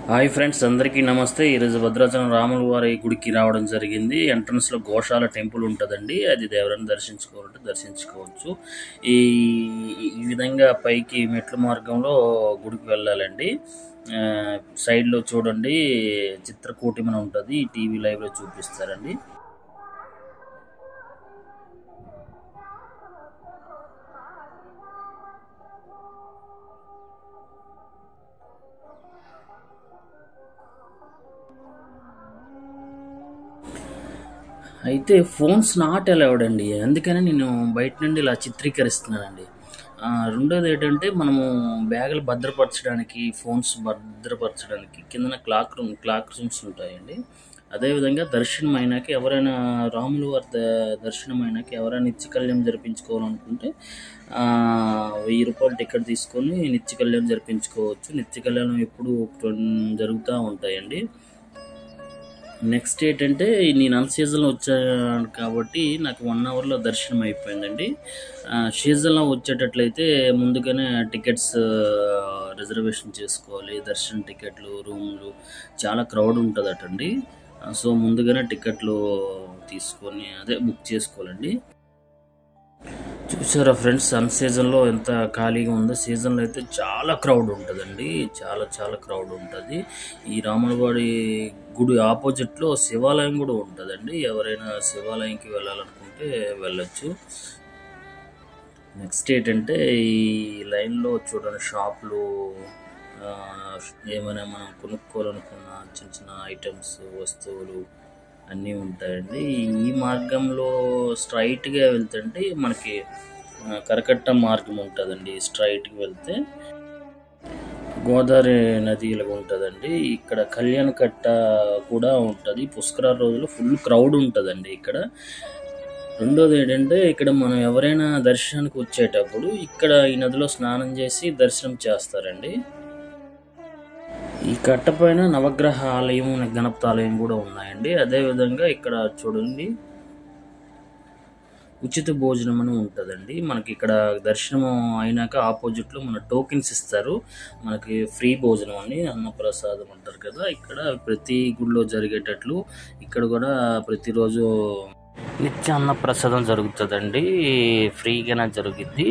Hi friends, అందరికీ నమస్తే. ఈరోజు భద్రాచలం రాముల వారి గుడికి రావడం జరిగింది. ఎంట్రన్స్లో గోశాల టెంపుల్ ఉంటుందండి. అది ఎవరైనా దర్శించుకోవాలంటే దర్శించుకోవచ్చు. ఈ ఈ విధంగా పైకి మెట్ల మార్గంలో గుడికి వెళ్ళాలండి. సైడ్లో చూడండి, చిత్రకూటమని ఉంటుంది, టీవీ లైవ్లో చూపిస్తారండి. అయితే ఫోన్స్ నాట్ అలౌడ్ అండి. అందుకని నేను బయట నుండి ఇలా చిత్రీకరిస్తున్నానండి. రెండోది ఏంటంటే, మనము బ్యాగులు భద్రపరచడానికి, ఫోన్స్ భద్రపరచడానికి కిందన క్లాక్ రూమ్స్ ఉంటాయండి. అదేవిధంగా దర్శనం అయినాక ఎవరైనా రాముల వారి దర్శనం అయినాక ఎవరైనా నిత్య కళ్యాణం జరిపించుకోవాలనుకుంటే 1000 రూపాయలు టికెట్ తీసుకొని నిత్య కళ్యాణం జరిపించుకోవచ్చు. నిత్య కళ్యాణం ఎప్పుడు జరుగుతూ ఉంటాయండి. నెక్స్ట్ ఏంటంటే, నేను అన్ సీజన్లో వచ్చాను కాబట్టి నాకు 1 అవర్లో దర్శనం అయిపోయిందండి. సీజన్లో వచ్చేటట్లయితే ముందుగానే టికెట్స్ రిజర్వేషన్ చేసుకోవాలి. దర్శనం టికెట్లు, రూమ్లు చాలా క్రౌడ్ ఉంటుందటండి. సో ముందుగానే టికెట్లు తీసుకొని బుక్ చేసుకోవాలండి. చూసారా ఫ్రెండ్స్, అన్ సీజన్లో ఎంత ఖాళీగా ఉందో. సీజన్లో అయితే చాలా క్రౌడ్ ఉంటుందండి. చాలా చాలా క్రౌడ్ ఉంటుంది. ఈ రాములవాడి గుడి ఆపోజిట్లో శివాలయం కూడా ఉంటుందండి. ఎవరైనా శివాలయంకి వెళ్ళాలనుకుంటే వెళ్ళొచ్చు. నెక్స్ట్ ఏంటంటే, ఈ లైన్లో చూడండి, షాపులు, ఏమైనా మనం కొనుక్కోవాలనుకున్న చిన్న చిన్న ఐటమ్స్, వస్తువులు అన్నీ ఉంటాయండి. ఈ మార్గంలో స్ట్రైట్గా వెళ్తుంటే మనకి కరకట్ట మార్గం ఉంటుందండి. స్ట్రైట్గా వెళ్తే గోదావరి నది ఇలా ఉంటుందండి. ఇక్కడ కళ్యాణ కట్ట కూడా ఉంటుంది. పుష్కరాల రోజుల్లో ఫుల్ క్రౌడ్ ఉంటుందండి ఇక్కడ. రెండోది ఏంటంటే, ఇక్కడ మనం ఎవరైనా దర్శనానికి వచ్చేటప్పుడు ఇక్కడ ఈ నదిలో స్నానం చేసి దర్శనం చేస్తారండి. ఈ కట్ట పైన నవగ్రహ ఆలయం, గణపతి ఆలయం కూడా ఉన్నాయండి. అదేవిధంగా ఇక్కడ చూడండి, ఉచిత భోజనం అని ఉంటుందండి. మనకి ఇక్కడ దర్శనం అయినాక ఆపోజిట్లో మన టోకెన్స్ ఇస్తారు. మనకి ఫ్రీ భోజనం అని, అన్నప్రసాదం అంటారు కదా, ఇక్కడ ప్రతి గుడిలో జరిగేటట్లు ఇక్కడ కూడా ప్రతిరోజు నిత్య అన్నప్రసాదం జరుగుతుందండి. ఫ్రీగానే జరుగుద్ది.